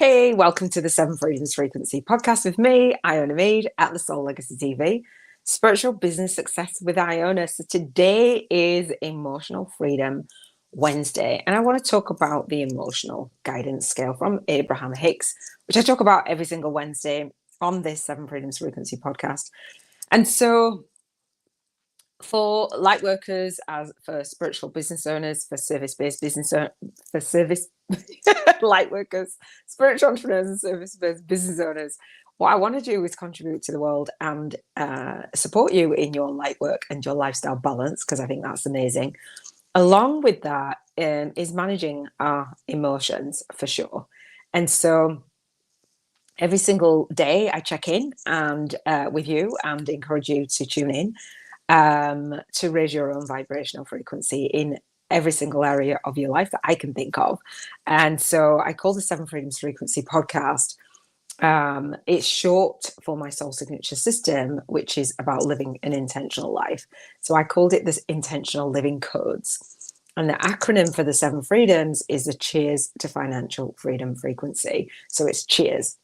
Hey, welcome to the Seven Freedoms Frequency podcast with me, Iona Meade, at the Soul Legacy TV, Spiritual Business Success with Iona. So today is Emotional Freedom Wednesday, and I want to talk about the emotional guidance scale from Abraham Hicks, which I talk about every single Wednesday on this Seven Freedoms Frequency podcast. And so for light workers, as for spiritual business owners, for service-based business for service light workers, spiritual entrepreneurs, and service-based business owners, what I want to do is contribute to the world and support you in your light work and your lifestyle balance, because I think that's amazing. Along with that is managing our emotions for sure. And so every single day I check in and with you and encourage you to tune in to raise your own vibrational frequency in every single area of your life that I can think of. And so I call the Seven Freedoms Frequency podcast. It's short for my soul signature system, which is about living an intentional life. So I called it this intentional living codes. And the acronym for the Seven Freedoms is the Cheers to Financial Freedom Frequency. So it's cheers.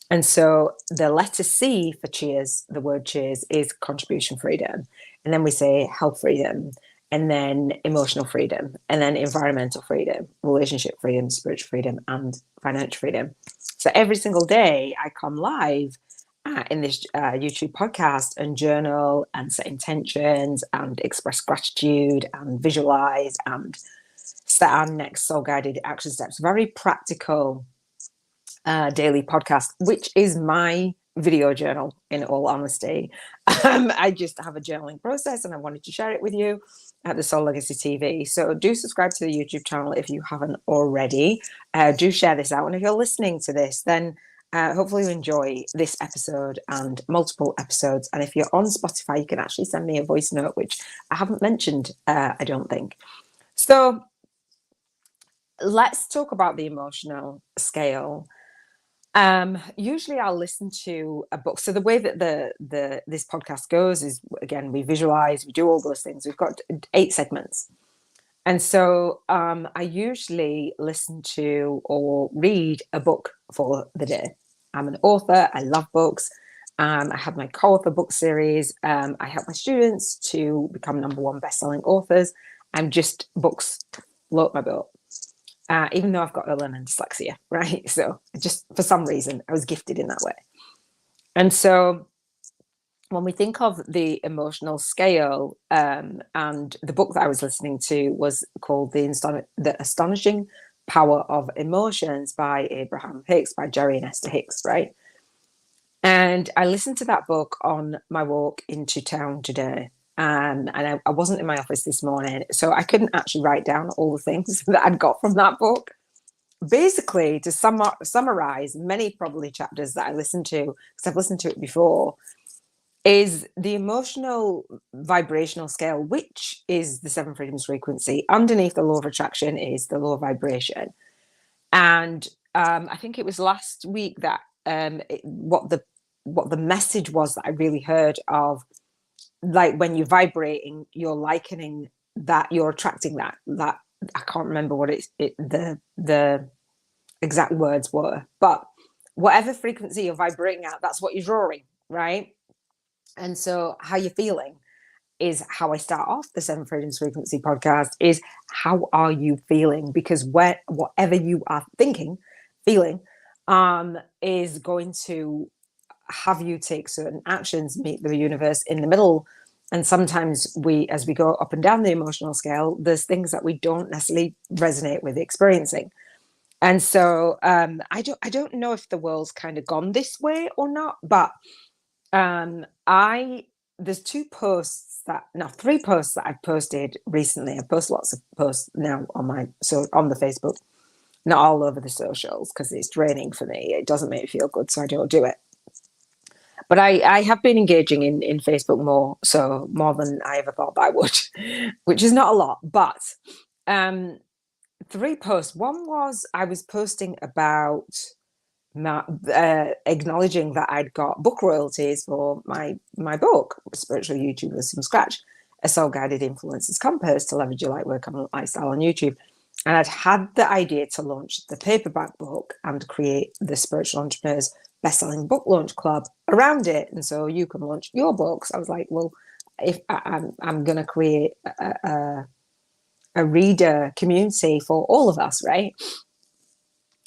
And so the letter C for cheers, the word cheers, is contribution freedom. And then we say health freedom, and then emotional freedom, and then environmental freedom, relationship freedom, spiritual freedom, and financial freedom. So every single day I come live in this YouTube podcast and journal and set intentions and express gratitude and visualize and set our next soul guided action steps. Very practical daily podcast, which is my video journal, in all honesty. I just have a journaling process and I wanted to share it with you at the Soul Legacy TV. So do subscribe to the YouTube channel if you haven't already. Do share this out. And if you're listening to this, then hopefully you enjoy this episode and multiple episodes. And if you're on Spotify, you can actually send me a voice note, which I haven't mentioned, I don't think. So let's talk about the emotional scale. Usually I'll listen to a book. So the way that this podcast goes is, again, we visualize, we do all those things. We've got 8 segments. And so I usually listen to or read a book for the day. I'm an author. I love books. I have my co-author book series. I help my students to become #1 best-selling authors, and just books float my boat. Even though I've got learning dyslexia, right? So just for some reason, I was gifted in that way. And so when we think of the emotional scale, and the book that I was listening to was called The Astonishing Power of Emotions by Abraham Hicks, by Jerry and Esther Hicks, right? And I listened to that book on my walk into town today. And I wasn't in my office this morning, so I couldn't actually write down all the things that I'd got from that book. Basically, to summarize many probably chapters that I listened to, because I've listened to it before, is the emotional vibrational scale, which is the Seven Freedoms Frequency. Underneath the law of attraction is the law of vibration. And I think it was last week that what the message was that I really heard of, like when you're vibrating, you're likening that, you're attracting that I can't remember what the exact words were, but whatever frequency you're vibrating at, that's what you're drawing, right? And so how you're feeling is how I start off the Seven Freedoms Frequency podcast, is how are you feeling? Because whatever you are feeling is going to have you take certain actions, meet the universe in the middle. And sometimes as we go up and down the emotional scale, there's things that we don't necessarily resonate with experiencing. And so I don't know if the world's kind of gone this way or not, but there's 3 posts that I've posted recently. I post lots of posts now on the Facebook, not all over the socials, because it's draining for me. It doesn't make me feel good, so I don't do it. But I have been engaging in Facebook more than I ever thought I would, which is not a lot. But 3 posts. One was I was posting about acknowledging that I'd got book royalties for my book, Spiritual YouTubers from Scratch, A Soul Guided Influences Compass to Leverage Your Light Work and Lifestyle on YouTube. And I'd had the idea to launch the paperback book and create the Spiritual Entrepreneurs Best-Selling Book Launch Club around it. And so you can launch your books. I was like, well, if I'm going to create a reader community for all of us, right?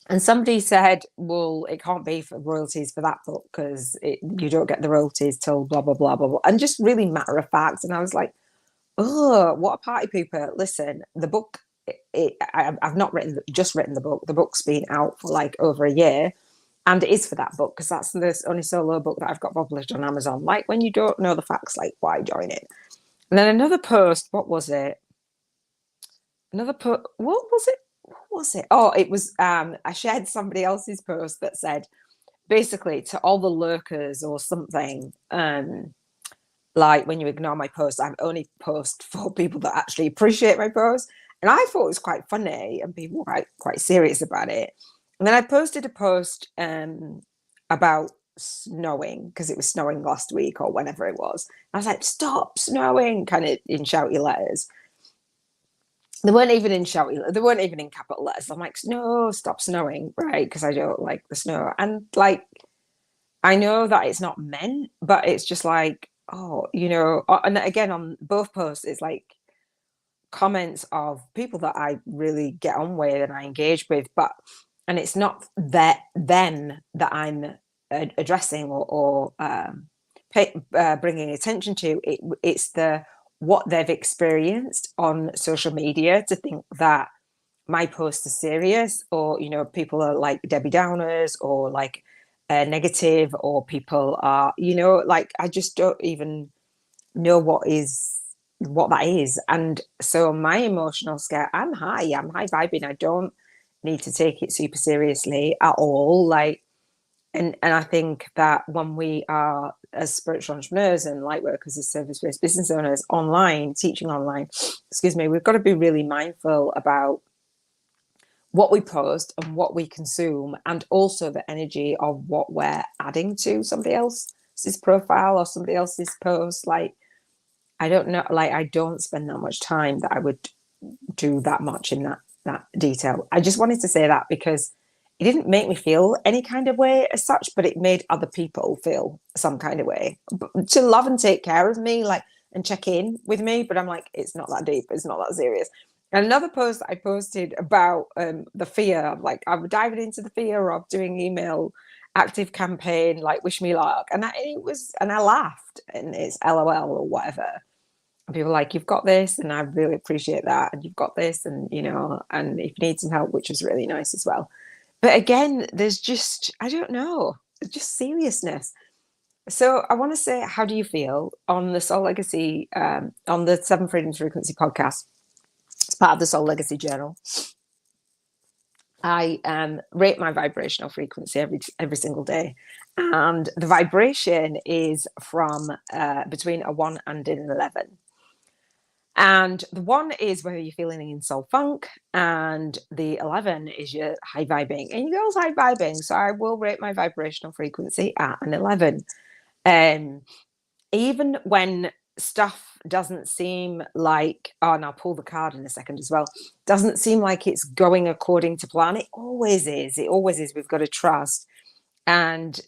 And somebody said, well, it can't be for royalties for that book because you don't get the royalties till blah, blah, blah, blah, blah. And just really matter of fact. And I was like, oh, what a party pooper. Listen, the book, I've not just written the book. The book's been out for like over a year. And it is for that book because that's the only solo book that I've got published on Amazon. Like when you don't know the facts, like why join it? And then another post, what was it? What was it? What was it? Oh, it was, I shared somebody else's post that said, basically to all the lurkers or something, like when you ignore my post, I only post for people that actually appreciate my post. And I thought it was quite funny and people were quite serious about it. And then I posted a post about snowing because it was snowing last week or whenever it was. I was like, stop snowing, kind of in shouty letters. They weren't even in shouty, they weren't even in capital letters. I'm like, no, stop snowing, right? Because I don't like the snow. And like, I know that it's not meant, but it's just like, oh, and again, on both posts, it's like comments of people that I really get on with and I engage with, and it's not them that I'm addressing or bringing attention to. It's what they've experienced on social media to think that my posts are serious, or people are like Debbie Downers or like negative, or people are like I just don't even know what that is. And so my emotional scale, I'm high vibing. I don't need to take it super seriously at all. Like, and I think that when we are as spiritual entrepreneurs and light workers, as service-based business owners online, teaching online, we've got to be really mindful about what we post and what we consume, and also the energy of what we're adding to somebody else's profile or somebody else's post. Like, I don't know, like I don't spend that much time that I would do that much in that detail. I just wanted to say that because it didn't make me feel any kind of way as such, but it made other people feel some kind of way to love and take care of me, like, and check in with me. But I'm like, it's not that deep. It's not that serious. And another post I posted about the fear, like I'm diving into the fear of doing email active campaign, like wish me luck. And I laughed, and it's LOL or whatever. And people were like, you've got this, and I really appreciate that. And you've got this, and and if you need some help, which was really nice as well. But again, there's just, I don't know, just seriousness. So I want to say, how do you feel on the Soul Legacy, on the Seven Freedoms Frequency podcast? It's part of the Soul Legacy Journal. I rate my vibrational frequency every single day. And the vibration is from between a 1 and an 11. And the 1 is whether you're feeling in soul funk, and the 11 is your high vibing. And your girl's high vibing, so I will rate my vibrational frequency at an 11. Even when stuff doesn't seem like, oh, and I'll pull the card in a second as well, doesn't seem like it's going according to plan. It always is. It always is. We've got to trust. And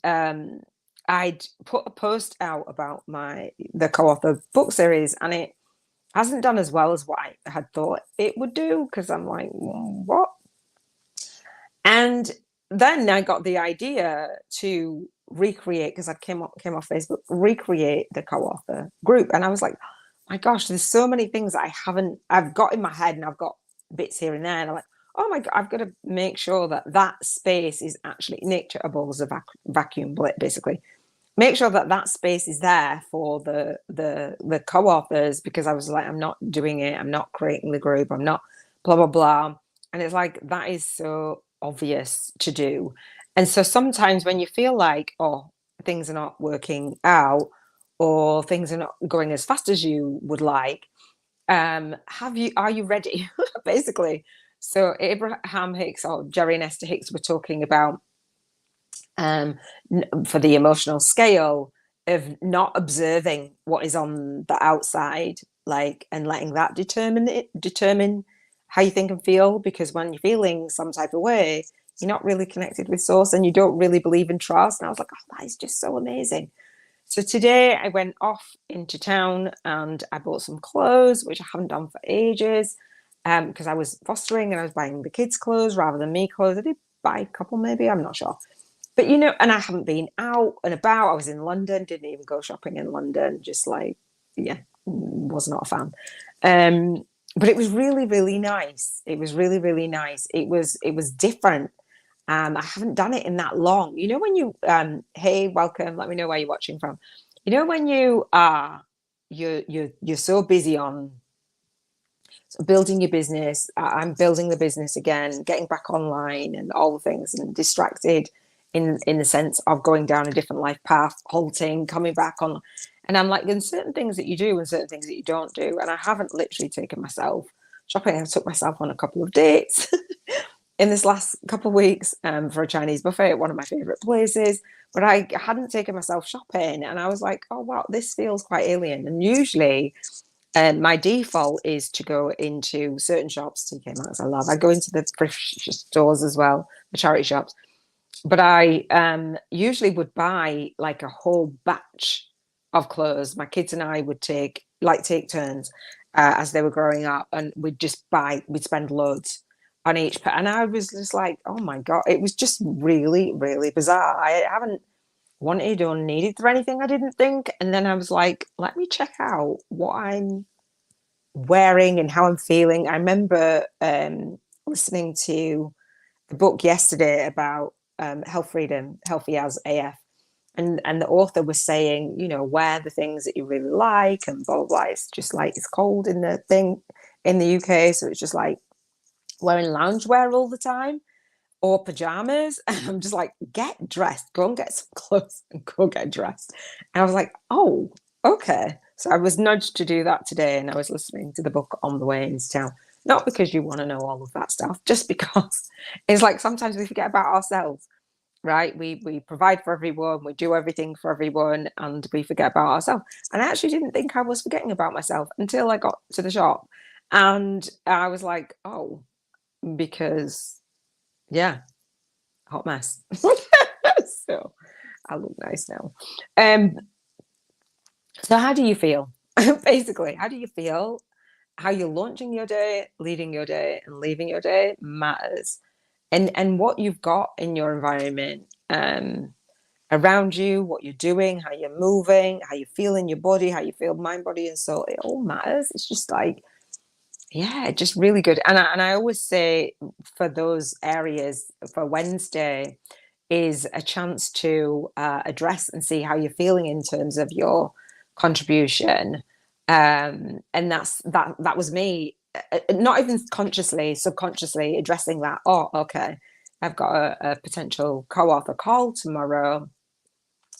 I'd put a post out about the co-author book series, and it hasn't done as well as what I had thought it would do, because I'm like, what? And then I got the idea to recreate, because I came off Facebook, recreate the co-author group. And I was like, my gosh, there's so many things I've got in my head, and I've got bits here and there. And I'm like, oh my God, I've got to make sure that space is actually, nature abhors a vacuum, basically. Make sure that space is there for the co-authors, because I was like, I'm not doing it. I'm not creating the group. I'm not blah, blah, blah. And it's like, that is so obvious to do. And so sometimes when you feel like, oh, things are not working out, or things are not going as fast as you would like, are you ready? Basically. So Abraham Hicks or Jerry and Esther Hicks were talking about, for the emotional scale, of not observing what is on the outside, like, and letting that determine how you think and feel, because when you're feeling some type of way, you're not really connected with source and you don't really believe in trust. And I was like, oh, that is just so amazing. So today I went off into town and I bought some clothes, which I haven't done for ages, because I was fostering and I was buying the kids' clothes rather than me clothes. I did buy a couple, maybe, I'm not sure. But, you know, and I haven't been out and about. I was in London, didn't even go shopping in London, just like, yeah, was not a fan. But it was really, really nice. It was really, really nice. It was different. I haven't done it in that long. You know, when you hey, welcome, let me know where you're watching from. You know, when you are you're so busy on building your business. I'm building the business again, getting back online and all the things, and distracted in the sense of going down a different life path, halting, coming back on. And I'm like, there's certain things that you do and certain things that you don't do. And I haven't literally taken myself shopping. I took myself on a couple of dates in this last couple of weeks for a Chinese buffet at one of my favorite places. But I hadn't taken myself shopping. And I was like, oh, wow, this feels quite alien. And usually my default is to go into certain shops, TK Maxx, I love. I go into the thrift stores as well, the charity shops. But I usually would buy like a whole batch of clothes. My kids and I would take turns as they were growing up, and we'd spend loads on each. And I was just like, oh my God, it was just really, really bizarre. I haven't wanted or needed for anything, I didn't think. And then I was like, let me check out what I'm wearing and how I'm feeling. I remember listening to the book yesterday about health freedom, healthy as AF. And the author was saying, you know, wear the things that you really like and blah, blah, blah. It's just like, it's cold in the thing in the UK. So it's just like wearing loungewear all the time or pajamas. And I'm just like, get dressed, go and get some clothes and go get dressed. And I was like, oh, okay. So I was nudged to do that today. And I was listening to the book on the way into town. Not because you want to know all of that stuff, just because it's like sometimes we forget about ourselves, right? We provide for everyone, we do everything for everyone, and we forget about ourselves. And I actually didn't think I was forgetting about myself until I got to the shop. And I was like, oh, because, yeah, hot mess. So I look nice now. So how do you feel? Basically, how do you feel? How you're launching your day, leading your day, and leaving your day matters. And what you've got in your environment around you, what you're doing, how you're moving, how you feel in your body, how you feel mind, body, and soul, it all matters. It's just like, yeah, just really good. And I always say for those areas for Wednesday is a chance to address and see how you're feeling in terms of your contribution. And that was me, not even consciously, subconsciously addressing that. Oh, okay, I've got a potential co-author call tomorrow.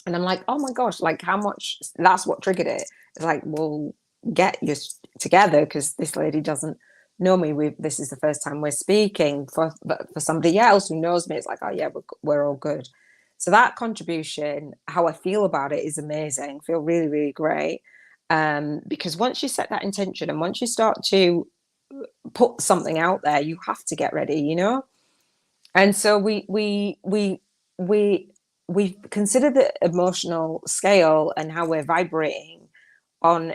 And I'm like, oh my gosh, like how much, that's what triggered it. It's like, well, get you together because this lady doesn't know me. This is the first time we're speaking. For somebody else who knows me, it's like, oh yeah, we're all good. So that contribution, how I feel about it is amazing. I feel really, really great. Because once you set that intention and once you start to put something out there, you have to get ready, you know? And so we consider the emotional scale and how we're vibrating on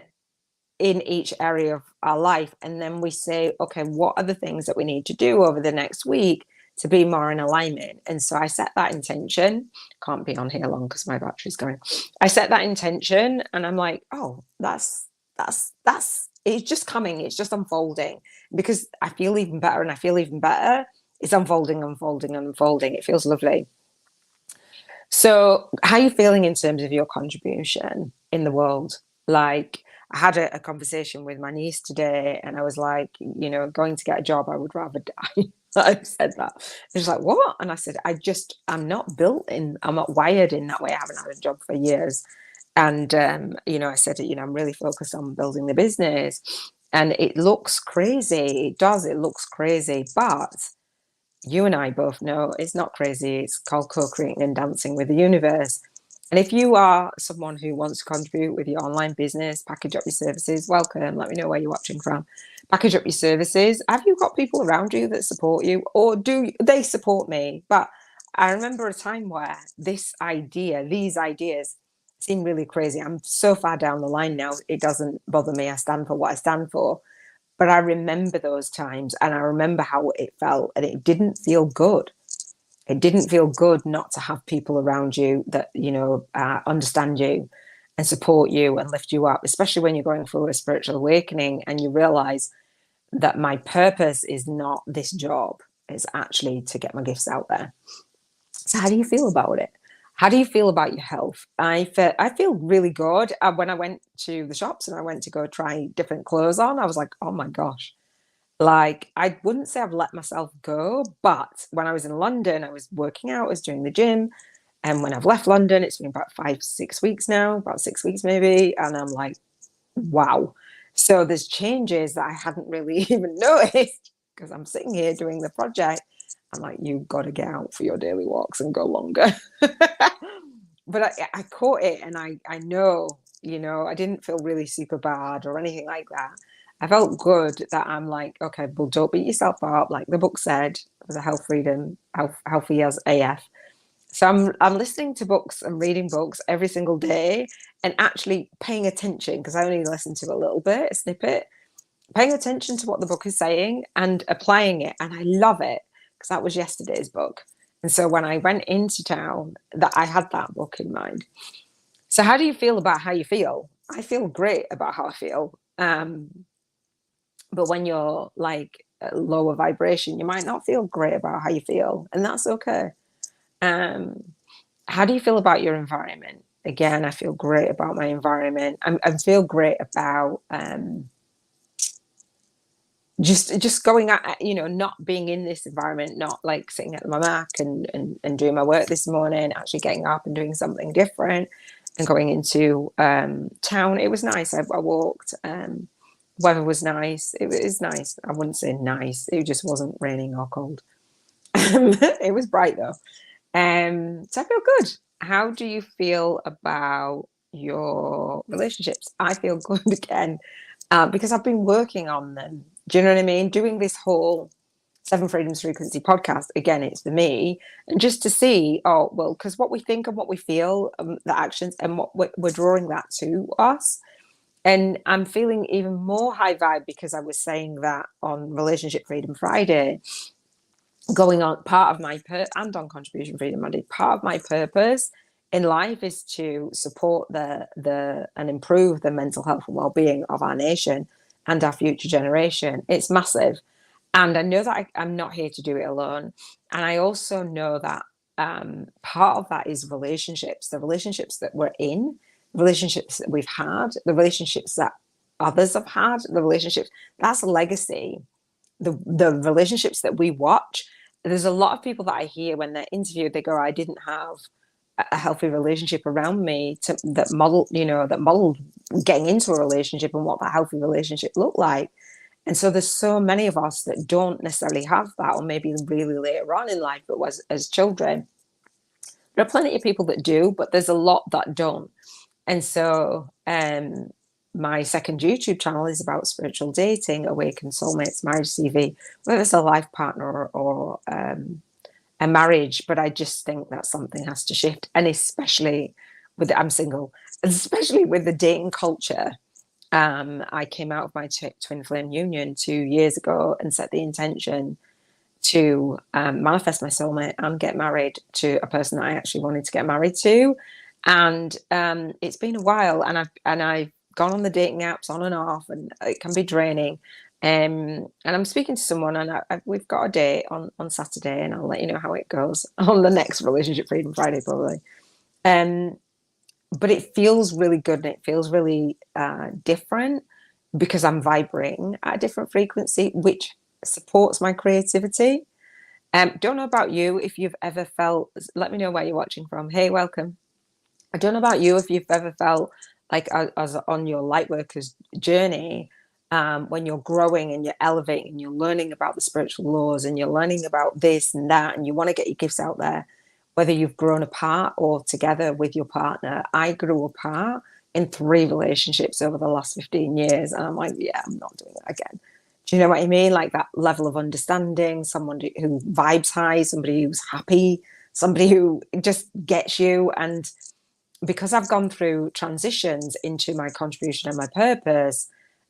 in each area of our life, and then we say, okay, what are the things that we need to do over the next week to be more in alignment? And so I set that intention. Can't be on here long because my battery's going. I set that intention and I'm like, oh, that's it's just coming, it's just unfolding, because I feel even better and I feel even better. It's unfolding, unfolding, unfolding. It feels lovely. So how are you feeling in terms of your contribution in the world? Like, I had a conversation with my niece today and I was like, you know, going to get a job, I would rather die. I said that. She's like, what? And I said, I'm not I'm not wired in that way. I haven't had a job for years. And, you know, I said, you know, I'm really focused on building the business. And it looks crazy. It does. It looks crazy. But you and I both know it's not crazy. It's called co-creating and dancing with the universe. And if you are someone who wants to contribute with your online business, package up your services, welcome. Let me know where you're watching from. package up your services. Have you got people around you that support you, or do they support me? But I remember a time where these ideas seem really crazy. I'm so far down the line now, it doesn't bother me. I stand for what I stand for. But I remember those times, and I remember how it felt, and it didn't feel good. It didn't feel good not to have people around you that, understand you and support you and lift you up, especially when you're going through a spiritual awakening and you realize that my purpose is not this job. It's actually to get my gifts out there. So how do you feel about it? How do you feel about your health? I feel really good. When I went to the shops and I went to go try different clothes on, I was like, oh my gosh. Like, I wouldn't say I've let myself go, but when I was in London, I was working out, I was doing the gym. And when I've left London, it's been about 5, 6 weeks now, about 6 weeks maybe. And I'm like, wow. So there's changes that I hadn't really even noticed because I'm sitting here doing the project. I'm like, you've got to get out for your daily walks and go longer. But I caught it, and I know, I didn't feel really super bad or anything like that. I felt good that I'm like, okay, well, don't beat yourself up. Like the book said, it was a health freedom, healthy as AF. So I'm listening to books and reading books every single day and actually paying attention, because I only listen to a little bit, a snippet, paying attention to what the book is saying and applying it. And I love it because that was yesterday's book. And so when I went into town, that I had that book in mind. So how do you feel about how you feel? I feel great about how I feel. But when you're like lower vibration, you might not feel great about how you feel, and that's okay. Um, how do you feel about your environment? Again, I feel great about my environment. I feel great about just going at, not being in this environment, not like sitting at my Mac and doing my work this morning, actually getting up and doing something different and going into town. It was nice. I walked. Weather was nice. It was nice. I wouldn't say nice. It just wasn't raining or cold. It was bright though. So I feel good. How do you feel about your relationships? I feel good again because I've been working on them. Do you know what I mean? Doing this whole Seven Freedoms Frequency podcast, again, it's for me. And just to see, oh, well, because what we think and what we feel, the actions, and what we're drawing that to us. And I'm feeling even more high vibe because I was saying that on Relationship Freedom Friday, going on part of my and on Contribution Freedom Monday, part of my purpose in life is to support the and improve the mental health and well-being of our nation and our future generation. It's massive. And I know that I'm not here to do it alone. And I also know that part of that is relationships, the relationships that we're in, relationships that we've had, the relationships that others have had, the relationships, that's a legacy. The relationships that we watch, there's a lot of people that I hear when they're interviewed, they go, I didn't have a healthy relationship around me that modeled getting into a relationship and what that healthy relationship looked like. And so there's so many of us that don't necessarily have that, or maybe really later on in life, but as children. There are plenty of people that do, but there's a lot that don't. And so my second YouTube channel is about spiritual dating, awakened soulmates, marriage CV, whether it's a life partner or a marriage. But I just think that something has to shift. And especially I'm single, especially with the dating culture. I came out of my twin flame union 2 years ago and set the intention to manifest my soulmate and get married to a person that I actually wanted to get married to. And it's been a while, and I've gone on the dating apps on and off, and it can be draining. And I'm speaking to someone, and we've got a date on Saturday, and I'll let you know how it goes on the next Relationship Freedom Friday, probably. But it feels really good, and it feels really different because I'm vibrating at a different frequency, which supports my creativity. Don't know about you if you've ever felt, let me know where you're watching from. Hey, welcome. I don't know about you if you've ever felt like as on your Lightworkers journey, when you're growing and you're elevating and you're learning about the spiritual laws and you're learning about this and that, and you want to get your gifts out there, whether you've grown apart or together with your partner. I grew apart in 3 relationships over the last 15 years. And I'm like, yeah, I'm not doing that again. Do you know what I mean? Like that level of understanding, someone who vibes high, somebody who's happy, somebody who just gets you. And because I've gone through transitions into my contribution and my purpose,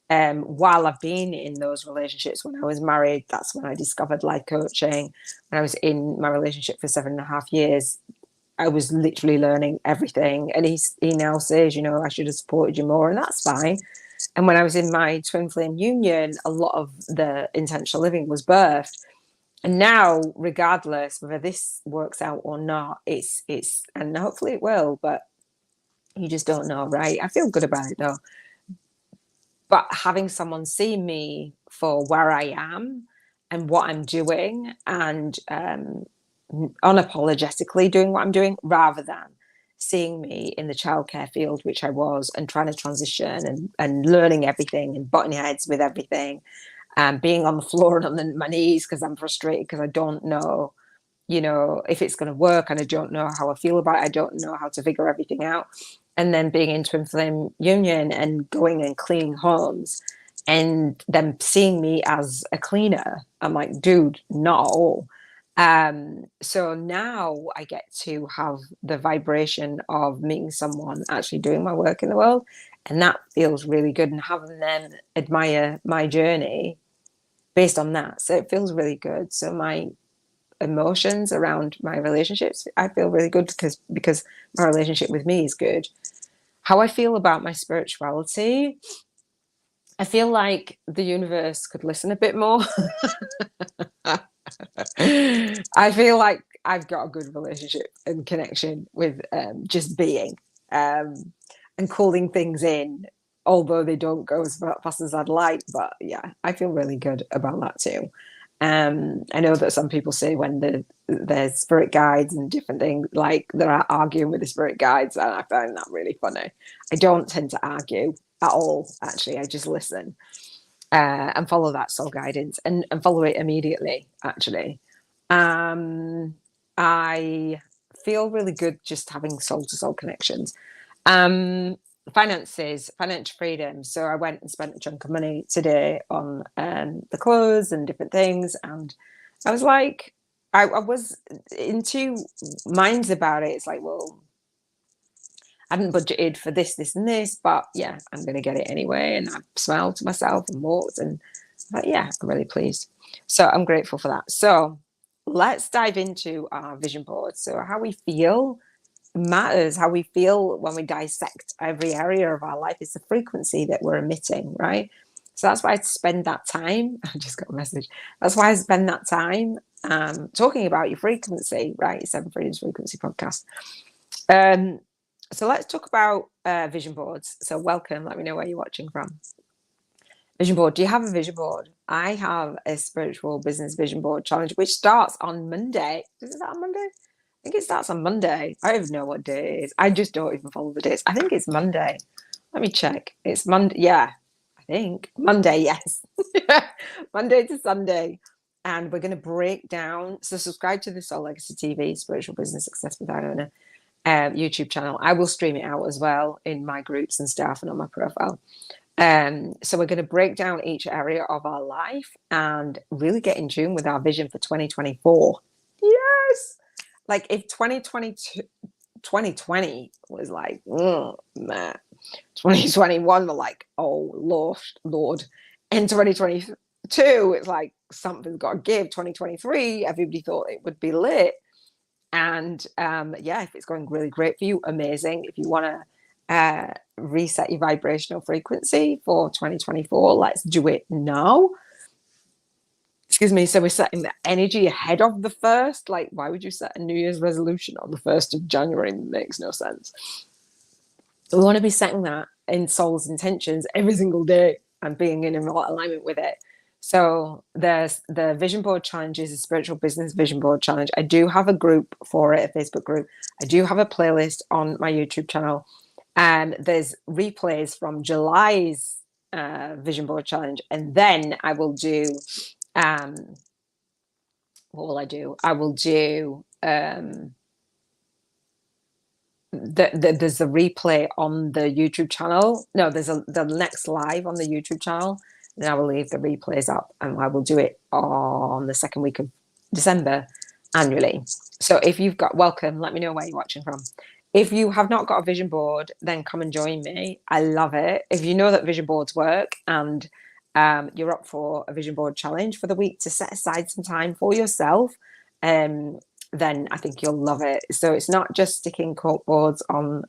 while I've been in those relationships, when I was married, that's when I discovered life coaching. When I was in my relationship for 7.5 years, I was literally learning everything. And he now says, you know, I should have supported you more, and that's fine. And when I was in my twin flame union, a lot of the intentional living was birthed. And now, regardless whether this works out or not, it's and hopefully it will, but you just don't know, right? I feel good about it though. But having someone see me for where I am and what I'm doing, and unapologetically doing what I'm doing, rather than seeing me in the childcare field, which I was, and trying to transition and learning everything and butting heads with everything, and being on the floor and on my knees because I'm frustrated because I don't know, you know, if it's going to work, and I don't know how I feel about it. I don't know how to figure everything out. And then being in twin flame union and going and cleaning homes, and them seeing me as a cleaner, I'm like, dude, not at all. So now I get to have the vibration of meeting someone actually doing my work in the world, and that feels really good. And having them admire my journey based on that, so it feels really good. So my emotions around my relationships, I feel really good because my relationship with me is good. How I feel about my spirituality, I feel like the universe could listen a bit more. I feel like I've got a good relationship and connection with just being, and calling things in, although they don't go as fast as I'd like. But yeah, I feel really good about that too. I know that some people say when there's spirit guides and different things, like they're arguing with the spirit guides, and I find that really funny. I don't tend to argue at all, actually. I just listen and follow that soul guidance, and follow it immediately, actually. I feel really good just having soul to soul connections. Finances, financial freedom. So I went and spent a chunk of money today on the clothes and different things, and I was like, I was in two minds about it. It's like, well, I hadn't budgeted for this, and this, but yeah, I'm going to get it anyway. And I smiled to myself and walked, and yeah, I'm really pleased. So I'm grateful for that. So let's dive into our vision board. So how we feel matters. How we feel when we dissect every area of our life is the frequency that we're emitting, right? So that's why I spend that time. I just got a message. That's why I spend that time talking about your frequency, right? Seven Freedoms Frequency podcast. So let's talk about vision boards. So welcome. Let me know where you're watching from. Vision board. Do you have a vision board? I have a spiritual business vision board challenge, which starts on Monday. Is it on Monday? I think it starts on Monday. I don't even know what day it is. I just don't even follow the dates. I think it's Monday. Let me check. It's Monday. Yeah, I think Monday. Yes. Monday to Sunday. And we're going to break down. So subscribe to the Soul Legacy TV, Spiritual Business Success with Iona YouTube channel. I will stream it out as well in my groups and stuff and on my profile. So we're going to break down each area of our life and really get in tune with our vision for 2024. Yes. Like if 2020 was like, nah. 2021 we're like, oh Lord. And 2022, it's like something's got to give. 2023, everybody thought it would be lit. And yeah, if it's going really great for you, amazing. If you want to reset your vibrational frequency for 2024, let's do it now. Excuse me. So we're setting the energy ahead of the first. Like, why would you set a New Year's resolution on the 1st of January? It makes no sense. We want to be setting that in soul's intentions every single day and being in alignment with it. So there's the vision board challenge is a spiritual business vision board challenge. I do have a group for it, a Facebook group. I do have a playlist on my YouTube channel. And there's replays from July's vision board challenge. And then I will do, what will I do? I will do, there's a replay on the YouTube channel. No, there's the next live on the YouTube channel. then I will leave the replays up, and I will do it on the second week of December annually. So if you've got, welcome, let me know where you're watching from. If you have not got a vision board, then come and join me. I love it. If you know that vision boards work, and you're up for a vision board challenge for the week to set aside some time for yourself, then I think you'll love it. So it's not just sticking cork boards on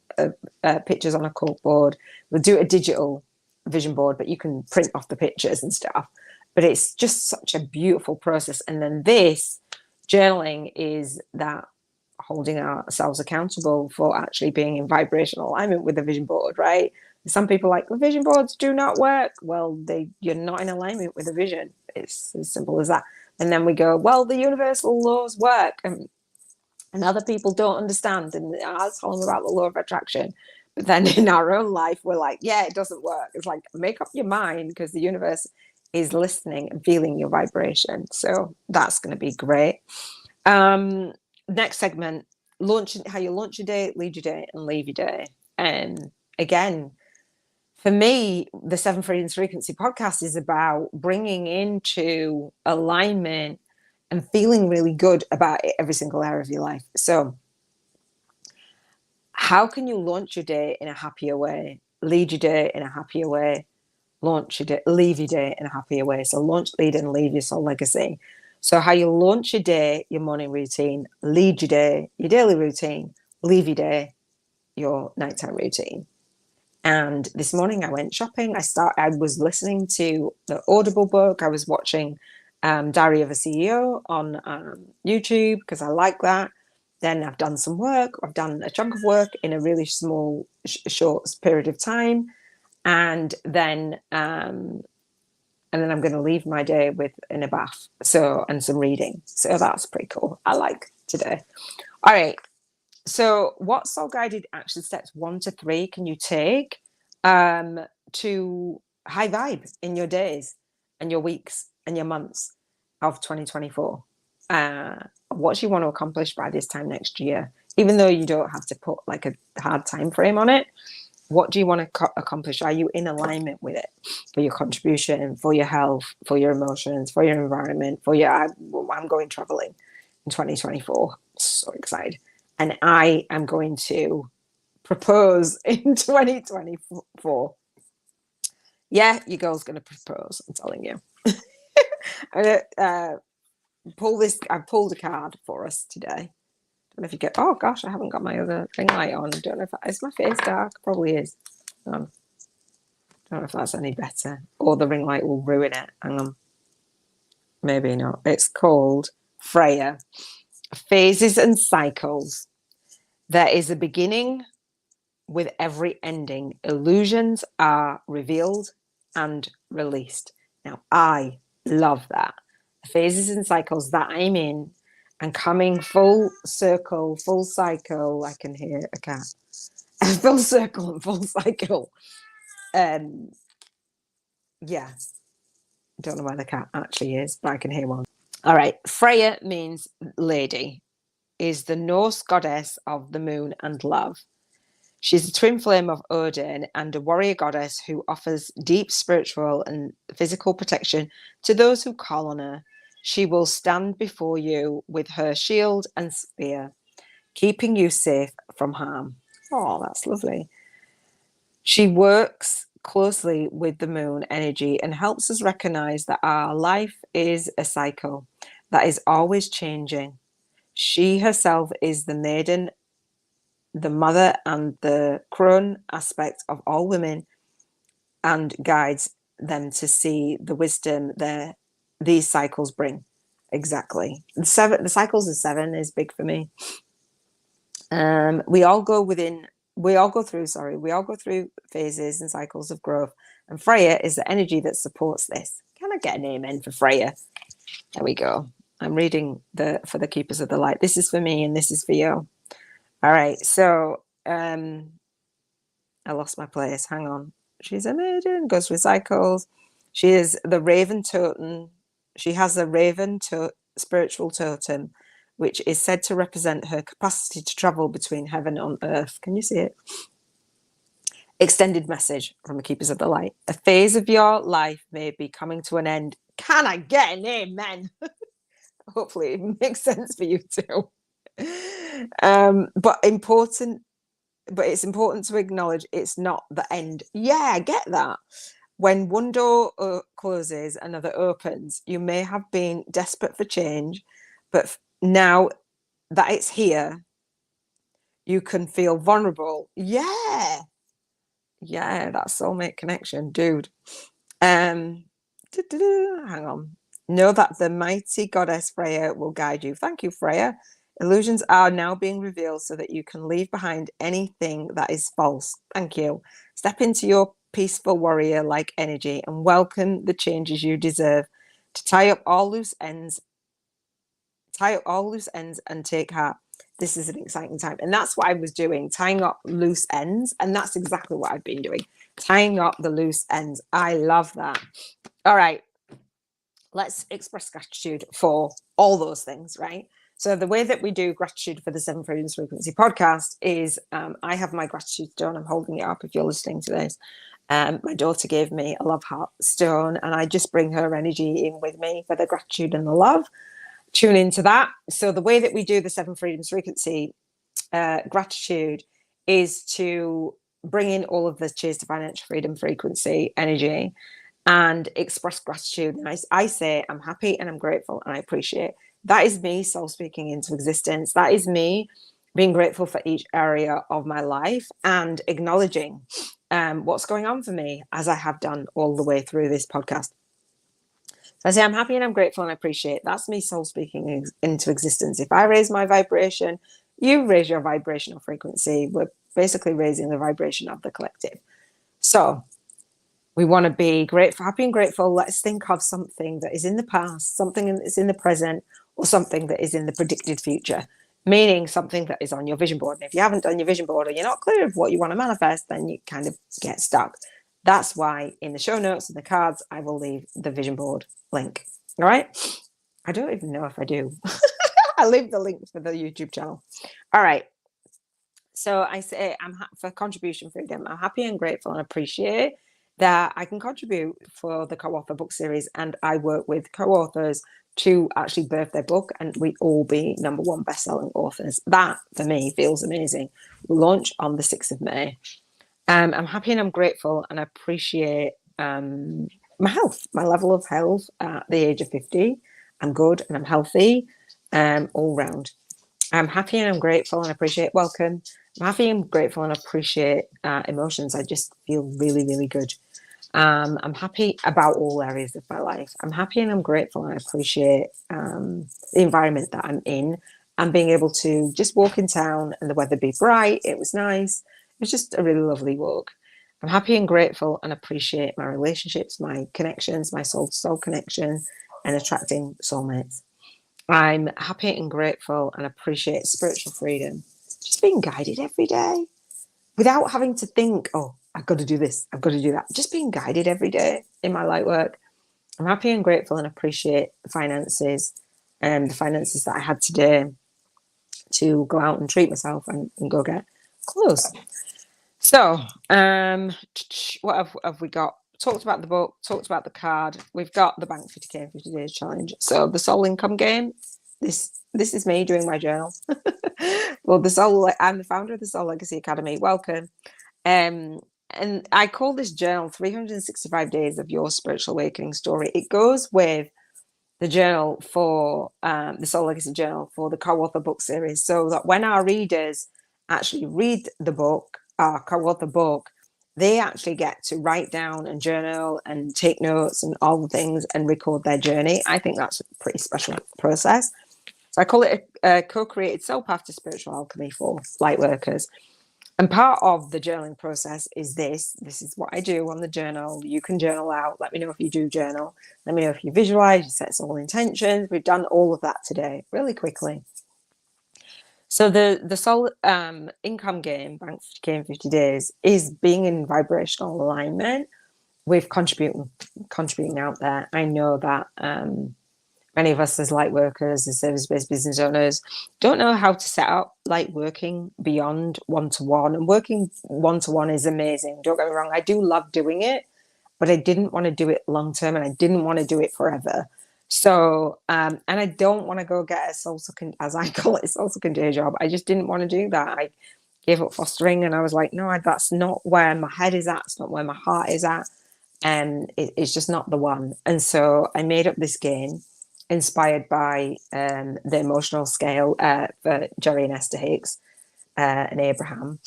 pictures on a cork board. We'll do a digital vision board, but you can print off the pictures and stuff. But it's just such a beautiful process. And then this journaling is that holding ourselves accountable for actually being in vibrational alignment with the vision board, right? Some people are like, the vision boards do not work. Well, you're not in alignment with the vision. It's as simple as that. And then we go, well, the universal laws work, and other people don't understand, and I'll tell them about the law of attraction. But then in our own life, we're like, yeah, it doesn't work. It's like, make up your mind, because the universe is listening and feeling your vibration. So that's going to be great. Next segment, how you launch your day, lead your day, and leave your day. And again, for me, the Seven Freedoms Frequency podcast is about bringing into alignment and feeling really good about it, every single area of your life. So how can you launch your day in a happier way, lead your day in a happier way, launch your day, leave your day in a happier way? So launch, lead, and leave your soul legacy. So how you launch your day, your morning routine, lead your day, your daily routine, leave your day, your nighttime routine. And this morning I went shopping. I was listening to the Audible book. I was watching Diary of a CEO on YouTube, because I like that. Then I've done some work. I've done a chunk of work in a really small, short period of time. And then I'm going to leave my day in a bath. And some reading. So that's pretty cool. I like today. All right. So what soul guided action steps 1 to 3 can you take to high vibe in your days and your weeks and your months of 2024? What do you want to accomplish by this time next year? Even though you don't have to put like a hard time frame on it, what do you want to accomplish? Are you in alignment with it, for your contribution, for your health, for your emotions, for your environment, for your, I'm going traveling in 2024. So excited. And I am going to propose in 2024. Yeah, your girl's going to propose, I'm telling you. I'm going to I've pulled a card for us today. Don't know if you get, oh gosh, I haven't got my other ring light on. I don't know if is my face dark? Probably is. Don't know if that's any better, or the ring light will ruin it. Hang on. Maybe not. It's called Freya. Phases and cycles. There is a beginning with every ending. Illusions are revealed and released. Now, I love that. The phases and cycles that I'm in, and coming full circle, full cycle. I can hear a cat. Full circle and full cycle. Yeah. Don't know where the cat actually is, but I can hear one. All right. Freya means lady, is the Norse goddess of the moon and love. She's a twin flame of Odin and a warrior goddess who offers deep spiritual and physical protection to those who call on her. She will stand before you with her shield and spear, keeping you safe from harm. Oh, that's lovely. She works closely with the moon energy and helps us recognize that our life is a cycle that is always changing. She herself is the maiden, the mother, and the crone aspect of all women, and guides them to see the wisdom these cycles bring. Exactly. The cycles of 7 is big for me. We all go through phases and cycles of growth, and Freya is the energy that supports this. Can I get an amen for Freya? There we go. I'm reading for the Keepers of the Light. This is for me and this is for you. All right. So I lost my place. Hang on. She's a maiden, goes through cycles. She is the raven totem. She has a raven spiritual totem, which is said to represent her capacity to travel between heaven and earth. Can you see it? Extended message from the Keepers of the Light. A phase of your life may be coming to an end. Can I get an amen? Hopefully it makes sense for you too. But it's important to acknowledge it's not the end. Yeah, I get that. When one door closes, another opens. You may have been desperate for change, but now that it's here, you can feel vulnerable. Yeah, that soulmate connection, dude. Hang on. Know that the mighty goddess Freya will guide you. Thank you, Freya. Illusions are now being revealed so that you can leave behind anything that is false. Thank you. Step into your peaceful warrior-like energy and welcome the changes you deserve. To tie up all loose ends and take heart. This is an exciting time. And that's what I was doing, tying up loose ends. And that's exactly what I've been doing, tying up the loose ends. I love that. All right. Let's express gratitude for all those things, right? So the way that we do gratitude for the Seven Freedoms Frequency podcast is I have my gratitude stone. I'm holding it up if you're listening to this. My daughter gave me a love heart stone, and I just bring her energy in with me for the gratitude and the love. Tune into that. So the way that we do the Seven Freedoms Frequency gratitude is to bring in all of the Cheers to Financial Freedom frequency energy and express gratitude. And I say I'm happy and I'm grateful and I appreciate. That is me soul speaking into existence. That is me being grateful for each area of my life and acknowledging what's going on for me, as I have done all the way through this podcast. So I say I'm happy and I'm grateful and I appreciate. That's me soul speaking into existence. If I raise my vibration, you raise your vibrational frequency. We're basically raising the vibration of the collective. So we want to be grateful, happy and grateful. Let's think of something that is in the past, something that is in the present, or something that is in the predicted future, meaning something that is on your vision board. And if you haven't done your vision board or you're not clear of what you want to manifest, then you kind of get stuck. That's why in the show notes and the cards, I will leave the vision board link. All right. I don't even know if I do. I leave the link for the YouTube channel. All right. So I say for contribution freedom. I'm happy and grateful and appreciate that I can contribute for the co-author book series, and I work with co-authors to actually birth their book, and we all be #1 best-selling authors. That for me feels amazing. We launch on the 6th of May. I'm happy and I'm grateful and I appreciate my health, my level of health at the age of 50. I'm good and I'm healthy all round. I'm happy and I'm grateful and appreciate welcome. I'm happy and grateful and appreciate emotions. I just feel really, really good. I'm happy about all areas of my life. I'm happy and I'm grateful and I appreciate the environment that I'm in and being able to just walk in town and the weather be bright. It was nice. It was just a really lovely walk. I'm happy and grateful and appreciate my relationships, my connections, my soul-to-soul connection, and attracting soulmates. I'm happy and grateful and appreciate spiritual freedom. Just being guided every day without having to think, oh, I've got to do this, I've got to do that. Just being guided every day in my light work. I'm happy and grateful and appreciate finances and the finances that I had today to go out and treat myself and go get clothes. So what have we got? Talked about the book, talked about the card. We've got the Bank 50K in 50 Days Challenge. So the Soul Income Game, this is me doing my journal. Well, I'm the founder of the Soul Legacy Academy. Welcome. And I call this journal 365 Days of Your Spiritual Awakening Story. It goes with the journal for the Soul Legacy Journal for the co-author book series, so that when our readers actually read the book, our co-author book, they actually get to write down and journal and take notes and all the things and record their journey. I think that's a pretty special process. So I call it a co-created soul path to spiritual alchemy for light workers. And part of the journaling process is this. This is what I do on the journal. You can journal out. Let me know if you do journal. Let me know if you visualize, you set soul intentions. We've done all of that today really quickly. So the Soul Income Game, Bank 50K in 50 Days, is being in vibrational alignment with contributing out there. I know that many of us as light workers, as service-based business owners, don't know how to set up like working beyond one-to-one. And working one-to-one is amazing. Don't get me wrong. I do love doing it, but I didn't want to do it long term and I didn't want to do it forever. So, and I don't want to go get a soul sucking, as I call it, soul sucking day job. I just didn't want to do that. I gave up fostering and I was like, no, that's not where my head is at. It's not where my heart is at. And it's just not the one. And so I made up this game inspired by the emotional scale for Jerry and Esther Hicks and Abraham,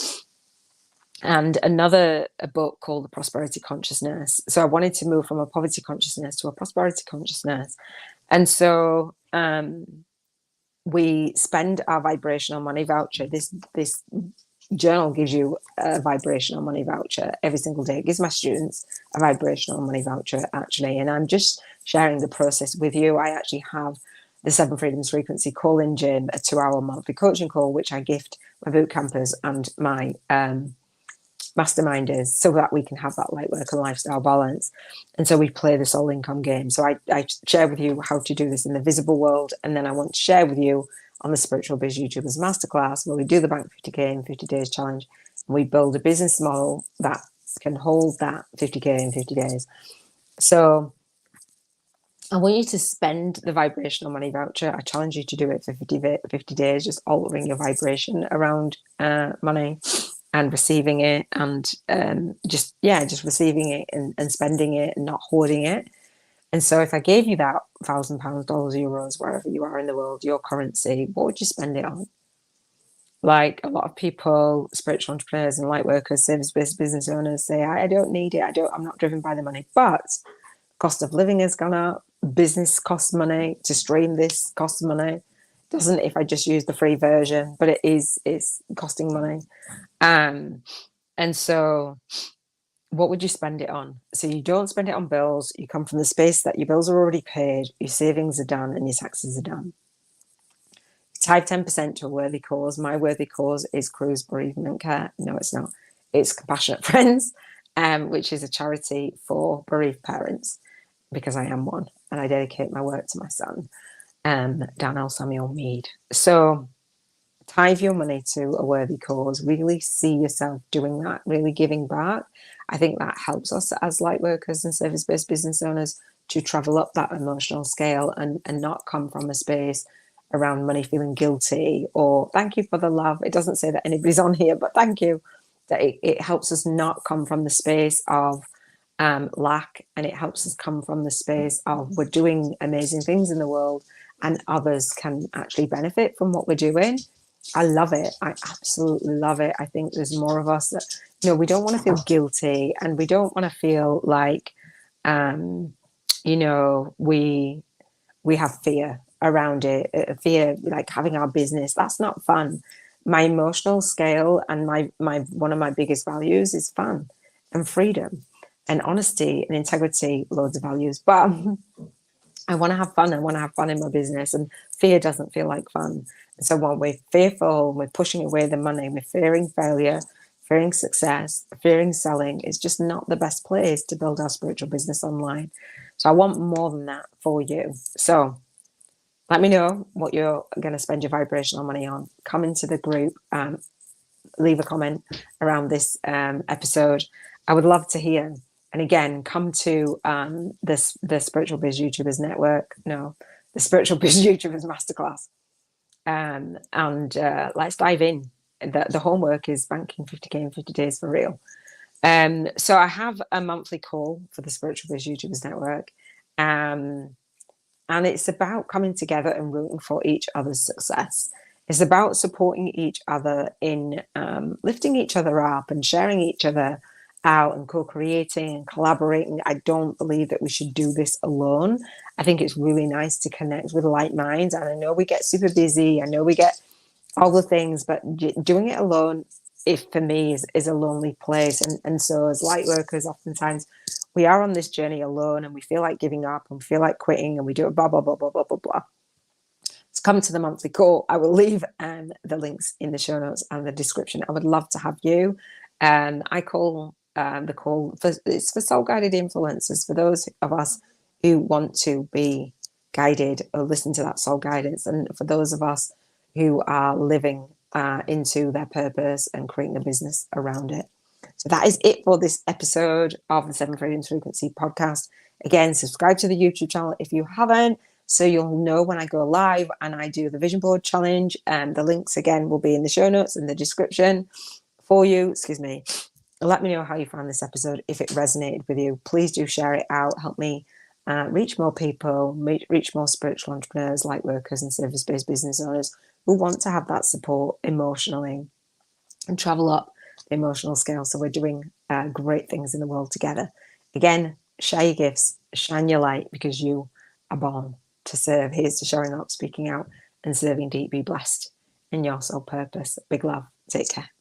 and another a book called The Prosperity Consciousness. So I wanted to move from a poverty consciousness to a prosperity consciousness. And so we spend our vibrational money voucher. This journal gives you a vibrational money voucher every single day. It gives my students a vibrational money voucher, actually. And I'm just sharing the process with you. I actually have the Seven Freedoms Frequency call-in gym, a 2-hour monthly coaching call, which I gift my boot campers and my masterminders so that we can have that light work and lifestyle balance. And so we play the soul income game. So I share with you how to do this in the visible world. And then I want to share with you on the Spiritual Biz YouTubers Masterclass, where we do the Bank 50K in 50 days challenge. And we build a business model that can hold that 50K in 50 days. So I want you to spend the vibrational money voucher. I challenge you to do it for 50 days, just altering your vibration around money and receiving it, and just receiving it and spending it and not hoarding it. And so if I gave you that £1,000, dollars, euros, wherever you are in the world, your currency, what would you spend it on? Like a lot of people, spiritual entrepreneurs and light workers, service-based business owners say, I don't need it. I'm not driven by the money. But cost of living has gone up. Business costs money. To stream this costs money. Doesn't if I just use the free version, but it's costing money. And so what would you spend it on? So you don't spend it on bills. You come from the space that your bills are already paid, your savings are done, and your taxes are done. Type 10% to a worthy cause. My worthy cause is Cruise Bereavement Care. No, it's not. It's Compassionate Friends, which is a charity for bereaved parents, because I am one, and I dedicate my work to my son, Daniel Samuel Meade. So tithe your money to a worthy cause. Really see yourself doing that, really giving back. I think that helps us as light workers and service-based business owners to travel up that emotional scale and not come from a space around money feeling guilty or thank you for the love. It doesn't say that anybody's on here, but thank you. That it helps us not come from the space of lack, and it helps us come from the space of we're doing amazing things in the world and others can actually benefit from what we're doing. I love it. I absolutely love it. I think there's more of us that, we don't want to feel guilty, and we don't want to feel like, we have fear around it, fear like having our business. That's not fun. My emotional scale and my one of my biggest values is fun and freedom and honesty and integrity, loads of values. But I want to have fun. I want to have fun in my business, and fear doesn't feel like fun. And so when we're fearful, we're pushing away the money, we're fearing failure, fearing success, fearing selling. It's just not the best place to build our spiritual business online. So I want more than that for you. So let me know what you're going to spend your vibrational money on. Come into the group, leave a comment around this episode. I would love to hear. And again, come to the Spiritual Biz YouTubers Network. No, the Spiritual Biz YouTubers Masterclass. And let's dive in. The homework is banking 50K in 50 days for real. So I have a monthly call for the Spiritual Biz YouTubers Network. And it's about coming together and rooting for each other's success. It's about supporting each other in lifting each other up and sharing each other out and co-creating and collaborating. I don't believe that we should do this alone. I think it's really nice to connect with like minds. And I know we get super busy. I know we get all the things, but doing it alone, for me, is a lonely place. And so as light workers, oftentimes we are on this journey alone and we feel like giving up and we feel like quitting and we do it blah, blah, blah, blah, blah, blah, blah. So come to the monthly call. I will leave the links in the show notes and the description. I would love to have you. I call the call it's for soul guided influencers, for those of us who want to be guided or listen to that soul guidance. And for those of us who are living into their purpose and creating a business around it. So that is it for this episode of the Seven Freedoms Frequency podcast. Again, subscribe to the YouTube channel if you haven't, so you'll know when I go live and I do the vision board challenge. The links again will be in the show notes and the description for you. Excuse me. Let me know how you found this episode. If it resonated with you, please do share it out. Help me reach more people, reach more spiritual entrepreneurs, light workers and service-based business owners who want to have that support emotionally and travel up the emotional scale. So we're doing great things in the world together. Again, share your gifts, shine your light, because you are born to serve. Here's to showing up, speaking out and serving deep. Be blessed in your soul purpose. Big love. Take care.